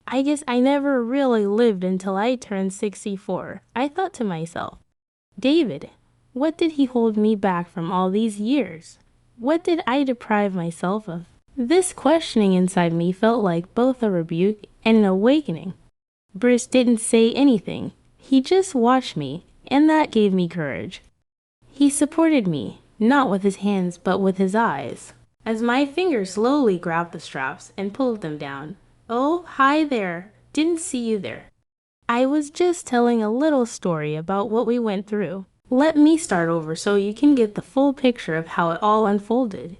I guess I never really lived until I turned 64. I thought to myself, David, what did he hold me back from all these years? What did I deprive myself of? This questioning inside me felt like both a rebuke and an awakening. Bruce didn't say anything. He just watched me, and that gave me courage. He supported me, not with his hands but with his eyes, as my fingers slowly grabbed the straps and pulled them down. Oh, hi there. Didn't see you there. I was just telling a little story about what we went through. Let me start over so you can get the full picture of how it all unfolded.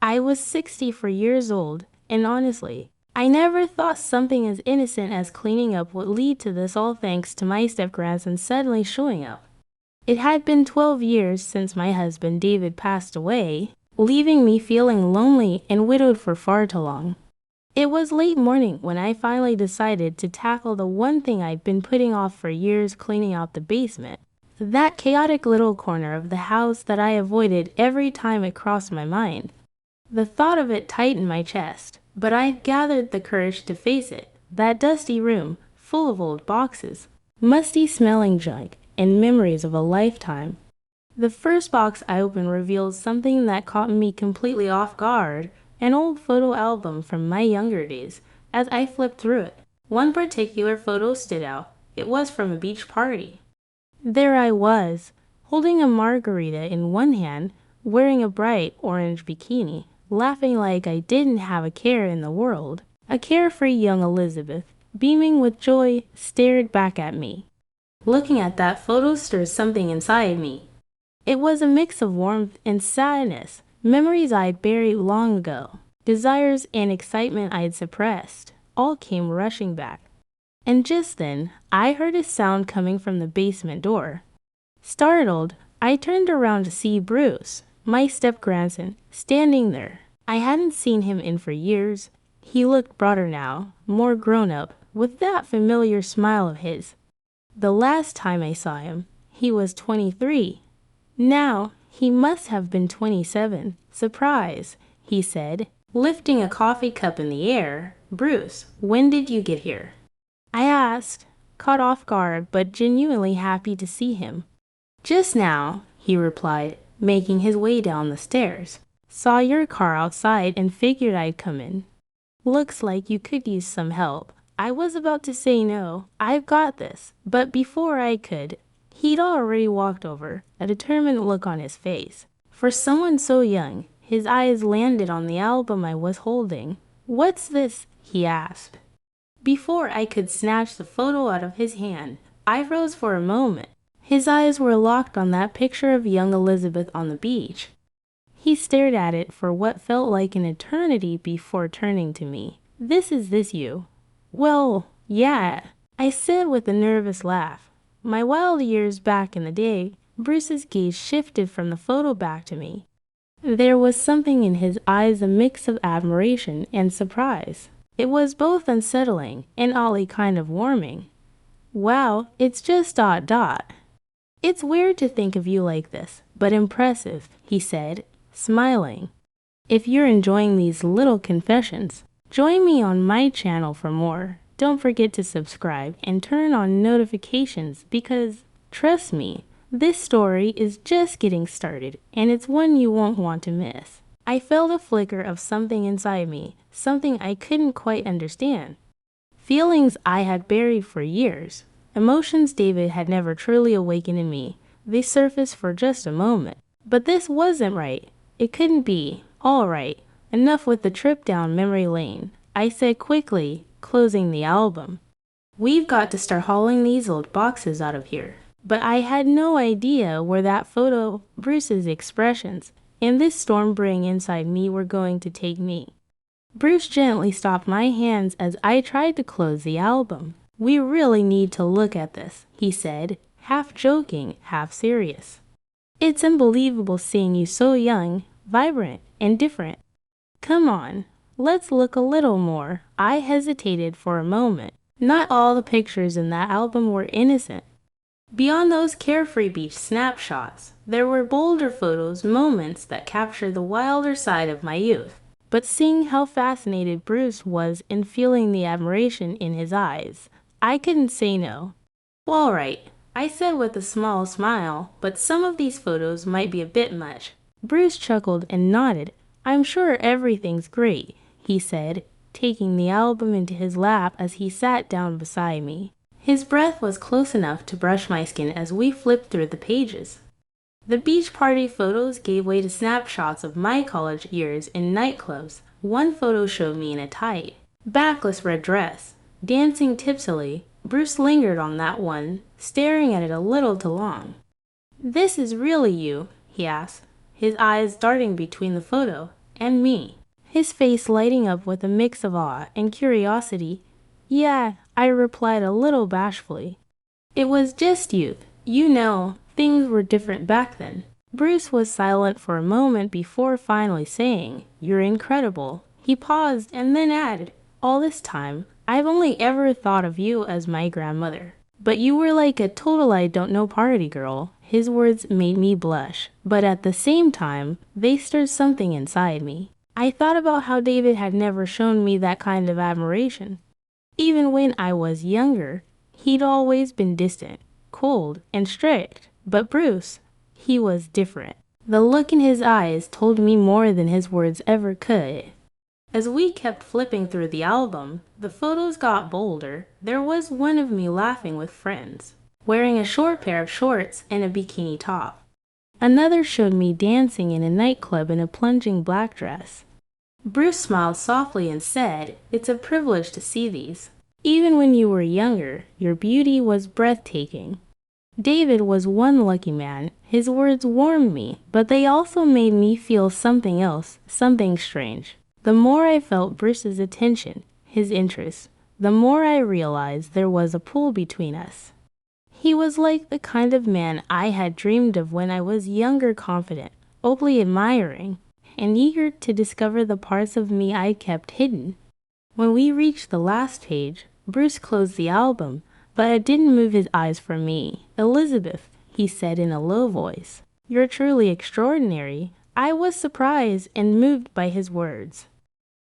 I was 64 years old, and honestly, I never thought something as innocent as cleaning up would lead to this, all thanks to my step-grandson suddenly showing up. It had been 12 years since my husband David passed away, leaving me feeling lonely and widowed for far too long. It was late morning when I finally decided to tackle the one thing I'd been putting off for years, cleaning out the basement. That chaotic little corner of the house that I avoided every time it crossed my mind. The thought of it tightened my chest, but I gathered the courage to face it. That dusty room, full of old boxes, musty smelling junk, and memories of a lifetime. The first box I opened revealed something that caught me completely off guard, an old photo album from my younger days. As I flipped through it, one particular photo stood out. It was from a beach party. There I was, holding a margarita in one hand, wearing a bright orange bikini, laughing like I didn't have a care in the world. A carefree young Elizabeth, beaming with joy, stared back at me. Looking at that photo stirred something inside me. It was a mix of warmth and sadness, memories I'd buried long ago, desires and excitement I'd suppressed, all came rushing back. And just then, I heard a sound coming from the basement door. Startled, I turned around to see Bruce, my step-grandson, standing there. I hadn't seen him in for years. He looked broader now, more grown-up, with that familiar smile of his. The last time I saw him, he was 23. Now, he must have been 27. Surprise, he said, lifting a coffee cup in the air. Bruce, when did you get here? I asked, caught off guard but genuinely happy to see him. Just now, he replied, making his way down the stairs. Saw your car outside and figured I'd come in. Looks like you could use some help. I was about to say no, I've got this, but before I could, he'd already walked over, a determined look on his face. For someone so young, his eyes landed on the album I was holding. What's this? He asked. Before I could snatch the photo out of his hand, I froze for a moment. His eyes were locked on that picture of young Elizabeth on the beach. He stared at it for what felt like an eternity before turning to me. This you? Well, yeah, I said with a nervous laugh. My wild years back in the day. Bruce's gaze shifted from the photo back to me. There was something in his eyes, a mix of admiration and surprise. It was both unsettling and oddly kind of warming. Wow, it's just ... It's weird to think of you like this, but impressive, he said, smiling. If you're enjoying these little confessions, join me on my channel for more. Don't forget to subscribe and turn on notifications because, trust me, this story is just getting started and it's one you won't want to miss. I felt a flicker of something inside me, something I couldn't quite understand. Feelings I had buried for years. Emotions David had never truly awakened in me. They surfaced for just a moment. But this wasn't right. It couldn't be. All right. Enough with the trip down memory lane, I said quickly, closing the album. We've got to start hauling these old boxes out of here. But I had no idea where that photo, Bruce's expressions, and this storm brewing inside me were going to take me. Bruce gently stopped my hands as I tried to close the album. We really need to look at this, he said, half joking, half serious. It's unbelievable seeing you so young, vibrant, and different. Come on, let's look a little more. I hesitated for a moment. Not all the pictures in that album were innocent. Beyond those carefree beach snapshots, there were bolder photos, moments that captured the wilder side of my youth. but seeing how fascinated Bruce was and feeling the admiration in his eyes, I couldn't say no. "Well, all right," I said with a small smile, "but some of these photos might be a bit much." Bruce chuckled and nodded. "I'm sure everything's great," he said, taking the album into his lap as he sat down beside me. His breath was close enough to brush my skin as we flipped through the pages. The beach party photos gave way to snapshots of my college years in nightclubs. One photo showed me in a tight, backless red dress, dancing tipsily. Bruce lingered on that one, staring at it a little too long. "This is really you?" he asked, his eyes darting between the photo and me, his face lighting up with a mix of awe and curiosity. "Yeah," I replied a little bashfully. "It was just youth. You know, things were different back then." Bruce was silent for a moment before finally saying, "You're incredible." He paused and then added, "All this time, I've only ever thought of you as my grandmother. But you were like a total I don't know party girl." His words made me blush, but at the same time, they stirred something inside me. I thought about how David had never shown me that kind of admiration. Even when I was younger, he'd always been distant, cold, and strict. But Bruce, he was different. The look in his eyes told me more than his words ever could. As we kept flipping through the album, the photos got bolder. There was one of me laughing with friends, wearing a short pair of shorts and a bikini top. Another showed me dancing in a nightclub in a plunging black dress. Bruce smiled softly and said, "It's a privilege to see these. Even when you were younger, your beauty was breathtaking." David was one lucky man. His words warmed me, but they also made me feel something else, something strange. The more I felt Bruce's attention, his interest, the more I realized there was a pull between us. He was like the kind of man I had dreamed of when I was younger, confident, openly admiring, and eager to discover the parts of me I kept hidden. When we reached the last page, Bruce closed the album, but it didn't move his eyes from me. "Elizabeth," he said in a low voice, "you're truly extraordinary." I was surprised and moved by his words.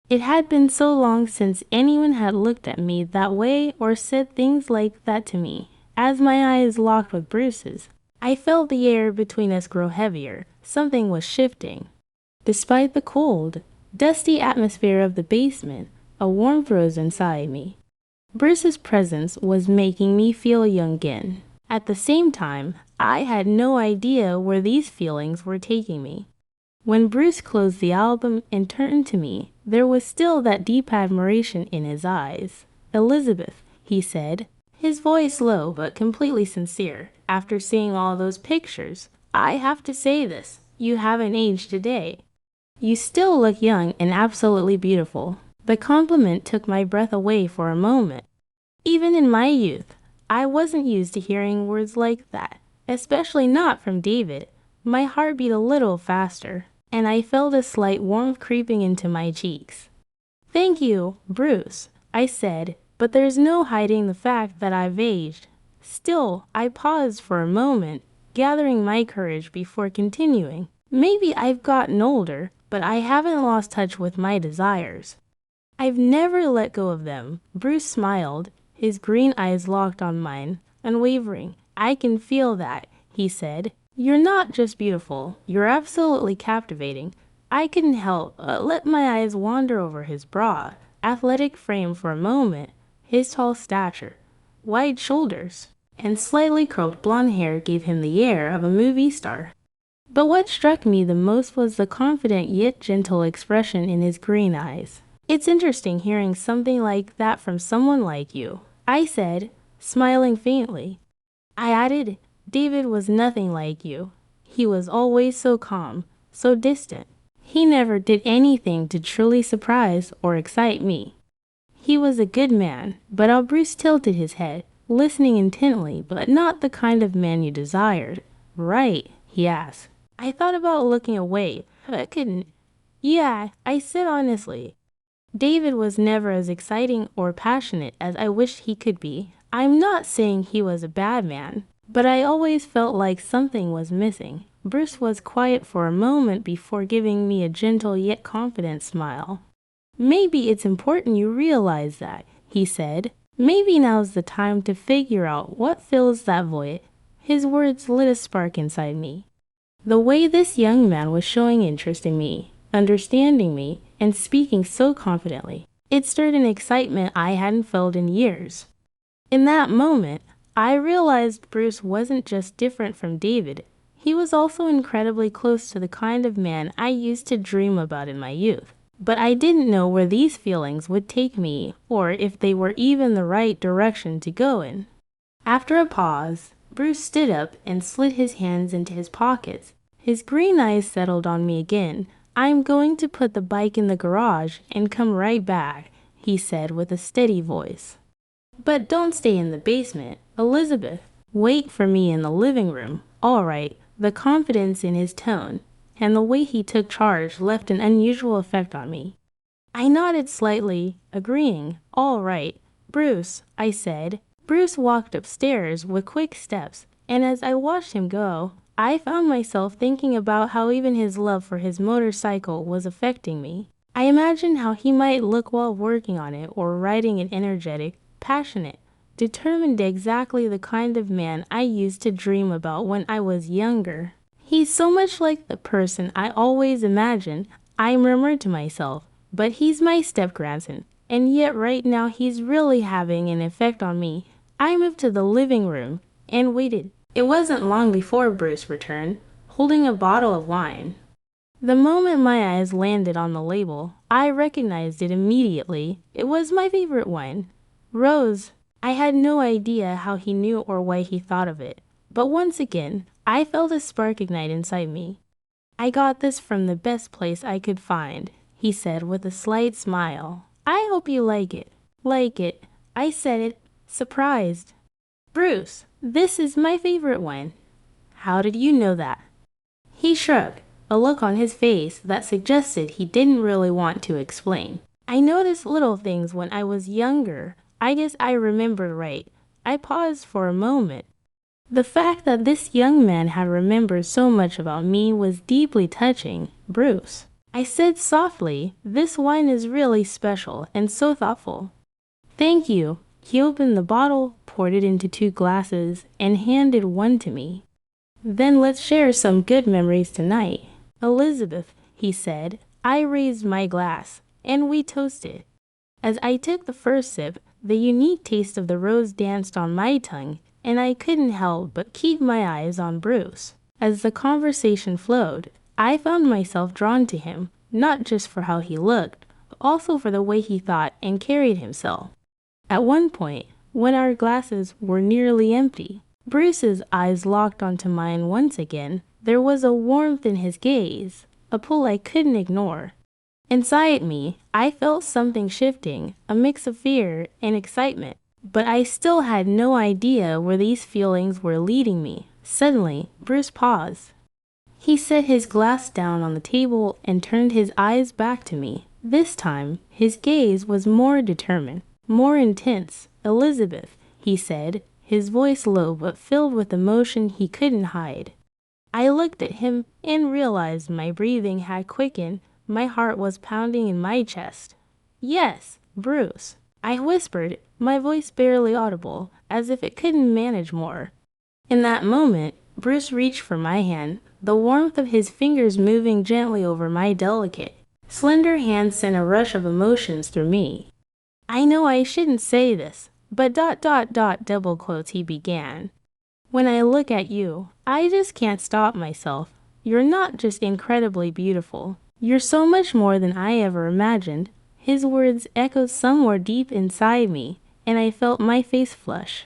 It had been so long since anyone had looked at me that way or said things like that to me. As my eyes locked with Bruce's, I felt the air between us grow heavier. Something was shifting. Despite the cold, dusty atmosphere of the basement, a warmth rose inside me. Bruce's presence was making me feel young again. At the same time, I had no idea where these feelings were taking me. When Bruce closed the album and turned to me, there was still that deep admiration in his eyes. "Elizabeth," he said, his voice low but completely sincere. "After seeing all those pictures, I have to say this. You haven't aged a day. You still look young and absolutely beautiful." The compliment took my breath away for a moment. Even in my youth, I wasn't used to hearing words like that, especially not from David. My heart beat a little faster, and I felt a slight warmth creeping into my cheeks. "Thank you, Bruce," I said, but there's no hiding the fact that I've aged. Still, I paused for a moment, gathering my courage before continuing. "Maybe I've gotten older, but I haven't lost touch with my desires. I've never let go of them." Bruce smiled, his green eyes locked on mine, unwavering. "I can feel that," he said. "You're not just beautiful, you're absolutely captivating." I couldn't help but let my eyes wander over his broad, athletic frame for a moment. His tall stature, wide shoulders, and slightly curled blonde hair gave him the air of a movie star. But what struck me the most was the confident yet gentle expression in his green eyes. "It's interesting hearing something like that from someone like you," I said, smiling faintly. I added, "David was nothing like you. He was always so calm, so distant. He never did anything to truly surprise or excite me. He was a good man." But Bruce tilted his head, listening intently, "but not the kind of man you desired, right?" he asked. I thought about looking away, but I couldn't. "Yeah," I said honestly. "David was never as exciting or passionate as I wished he could be. I'm not saying he was a bad man, but I always felt like something was missing. Bruce was quiet for a moment before giving me a gentle yet confident smile. "Maybe it's important you realize that," he said. "Maybe now's the time to figure out what fills that void." His words lit a spark inside me. The way this young man was showing interest in me, understanding me, and speaking so confidently, it stirred an excitement I hadn't felt in years. In that moment, I realized Bruce wasn't just different from David. He was also incredibly close to the kind of man I used to dream about in my youth. But I didn't know where these feelings would take me, or if they were even the right direction to go in. After a pause, Bruce stood up and slid his hands into his pockets. His green eyes settled on me again. "I'm going to put the bike in the garage and come right back," he said with a steady voice. "But don't stay in the basement, Elizabeth. Wait for me in the living room." "All right." The confidence in his tone and the way he took charge left an unusual effect on me. I nodded slightly, agreeing. "All right, Bruce," I said. Bruce walked upstairs with quick steps, and as I watched him go, I found myself thinking about how even his love for his motorcycle was affecting me. I imagined how he might look while working on it or riding it, energetic, passionate, determined, exactly the kind of man I used to dream about when I was younger. "He's so much like the person I always imagined," I murmured to myself, "but he's my step-grandson, and yet right now he's really having an effect on me." I moved to the living room and waited. It wasn't long before Bruce returned, holding a bottle of wine. The moment my eyes landed on the label, I recognized it immediately. It was my favorite wine, Rose. I had no idea how he knew or why he thought of it, but once again, I felt a spark ignite inside me. "I got this from the best place I could find," he said with a slight smile. "I hope you like it." "Like it," I said it, surprised. "Bruce, this is my favorite wine." "How did you know that?" He shrugged, a look on his face that suggested he didn't really want to explain. "I noticed little things when I was younger. I guess I remembered right." I paused for a moment. The fact that this young man had remembered so much about me was deeply touching. "Bruce," I said softly, "this wine is really special and so thoughtful." "Thank you." He opened the bottle, poured it into 2 glasses, and handed one to me. "Then let's share some good memories tonight, Elizabeth," he said. I raised my glass, and we toasted. As I took the first sip, the unique taste of the rose danced on my tongue, and I couldn't help but keep my eyes on Bruce. As the conversation flowed, I found myself drawn to him, not just for how he looked, but also for the way he thought and carried himself. At one point, when our glasses were nearly empty, Bruce's eyes locked onto mine once again. There was a warmth in his gaze, a pull I couldn't ignore. Inside me, I felt something shifting, a mix of fear and excitement, but I still had no idea where these feelings were leading me. Suddenly, Bruce paused. He set his glass down on the table and turned his eyes back to me. This time, his gaze was more determined, more intense. "Elizabeth," he said, his voice low but filled with emotion he couldn't hide. I looked at him and realized my breathing had quickened. My heart was pounding in my chest. "Yes, Bruce," I whispered, my voice barely audible, as if it couldn't manage more. In that moment, Bruce reached for my hand, the warmth of his fingers moving gently over my delicate, slender hand sent a rush of emotions through me. "I know I shouldn't say this, but ... double quotes," he began. "When I look at you, I just can't stop myself. You're not just incredibly beautiful. You're so much more than I ever imagined." His words echoed somewhere deep inside me, and I felt my face flush.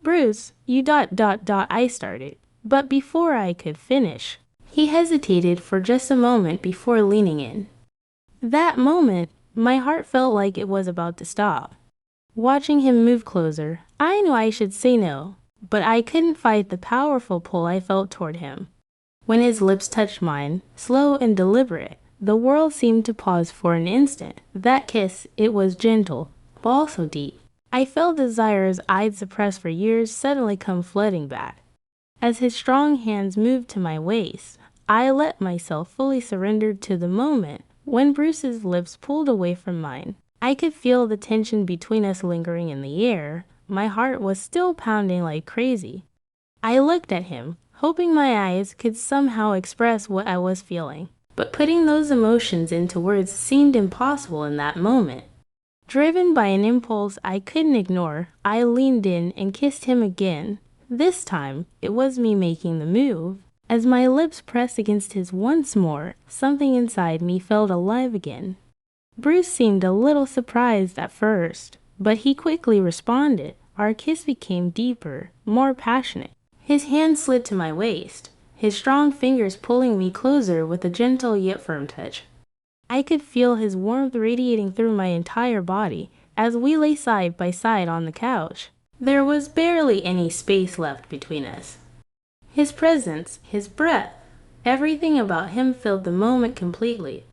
"Bruce, you ... I started. But before I could finish, he hesitated for just a moment before leaning in. That moment, my heart felt like it was about to stop. Watching him move closer, I knew I should say no, but I couldn't fight the powerful pull I felt toward him. When his lips touched mine, slow and deliberate, the world seemed to pause for an instant. That kiss, it was gentle, but also deep. I felt desires I'd suppressed for years suddenly come flooding back. As his strong hands moved to my waist, I let myself fully surrender to the moment when Bruce's lips pulled away from mine. I could feel the tension between us lingering in the air. My heart was still pounding like crazy. I looked at him, hoping my eyes could somehow express what I was feeling. But putting those emotions into words seemed impossible in that moment. Driven by an impulse I couldn't ignore, I leaned in and kissed him again. This time, it was me making the move. As my lips pressed against his once more, something inside me felt alive again. Bruce seemed a little surprised at first, but he quickly responded. Our kiss became deeper, more passionate. His hand slid to my waist, his strong fingers pulling me closer with a gentle yet firm touch. I could feel his warmth radiating through my entire body as we lay side by side on the couch. There was barely any space left between us. His presence, his breath, everything about him filled the moment completely.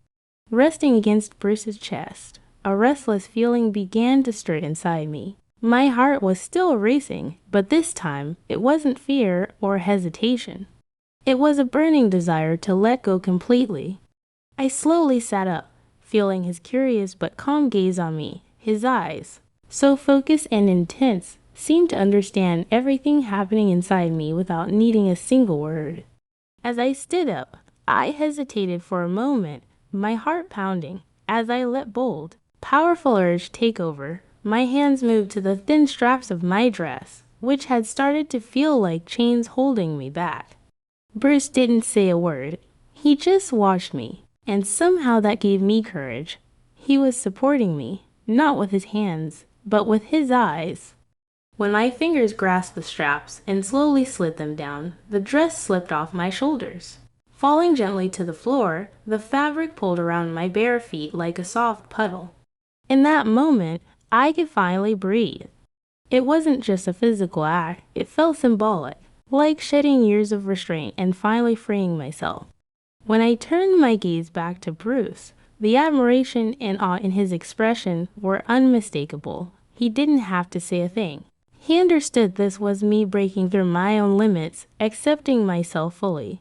Resting against Bruce's chest, a restless feeling began to stir inside me. My heart was still racing, but this time it wasn't fear or hesitation. It was a burning desire to let go completely. I slowly sat up, feeling his curious but calm gaze on me. His eyes, so focused and intense, seemed to understand everything happening inside me without needing a single word. As I stood up, I hesitated for a moment, my heart pounding, as I let bold, powerful urge take over. My hands moved to the thin straps of my dress, which had started to feel like chains holding me back. Bruce didn't say a word. He just watched me, and somehow that gave me courage. He was supporting me, not with his hands, but with his eyes. When my fingers grasped the straps and slowly slid them down, the dress slipped off my shoulders. Falling gently to the floor, the fabric pulled around my bare feet like a soft puddle. In that moment, I could finally breathe. It wasn't just a physical act, it felt symbolic, like shedding years of restraint and finally freeing myself. When I turned my gaze back to Bruce, the admiration and awe in his expression were unmistakable. He didn't have to say a thing. He understood this was me breaking through my own limits, accepting myself fully.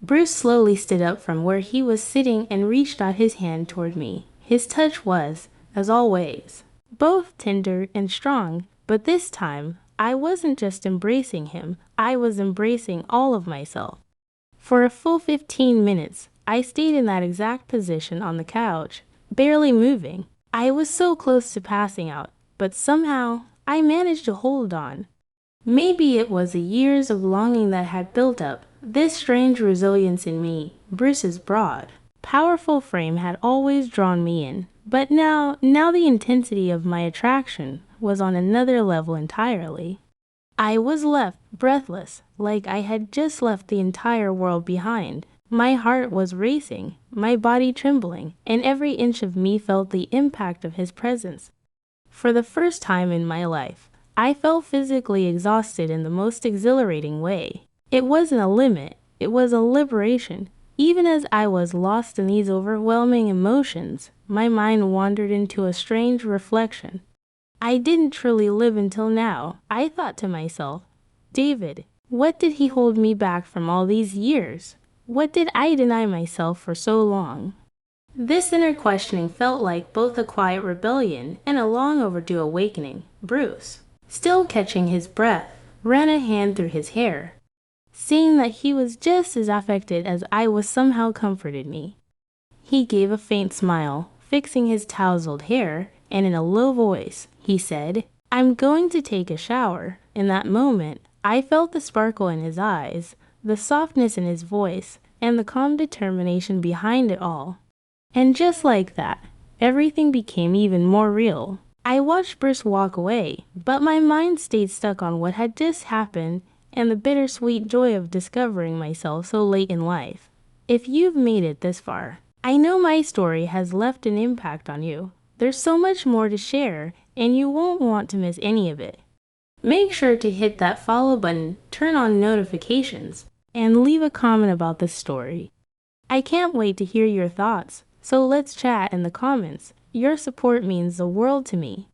Bruce slowly stood up from where he was sitting and reached out his hand toward me. His touch was, as always, both tender and strong, but this time, I wasn't just embracing him, I was embracing all of myself. For a full 15 minutes, I stayed in that exact position on the couch, barely moving. I was so close to passing out, but somehow, I managed to hold on. Maybe it was the years of longing that had built up, this strange resilience in me. Bruce's broad, powerful frame had always drawn me in, but now the intensity of my attraction was on another level entirely. I was left breathless, like I had just left the entire world behind. My heart was racing, my body trembling, and every inch of me felt the impact of his presence. For the first time in my life, I felt physically exhausted in the most exhilarating way. It wasn't a limit, it was a liberation. Even as I was lost in these overwhelming emotions, my mind wandered into a strange reflection. I didn't truly live until now. I thought to myself, David, what did he hold me back from all these years? What did I deny myself for so long? This inner questioning felt like both a quiet rebellion and a long overdue awakening. Bruce, still catching his breath, ran a hand through his hair. Seeing that he was just as affected as I was somehow comforted me. He gave a faint smile, fixing his tousled hair, and in a low voice, he said, I'm going to take a shower. In that moment, I felt the sparkle in his eyes, the softness in his voice, and the calm determination behind it all. And just like that, everything became even more real. I watched Bruce walk away, but my mind stayed stuck on what had just happened and the bittersweet joy of discovering myself so late in life. If you've made it this far, I know my story has left an impact on you. There's so much more to share, and you won't want to miss any of it. Make sure to hit that follow button, turn on notifications, and leave a comment about this story. I can't wait to hear your thoughts, so let's chat in the comments. Your support means the world to me.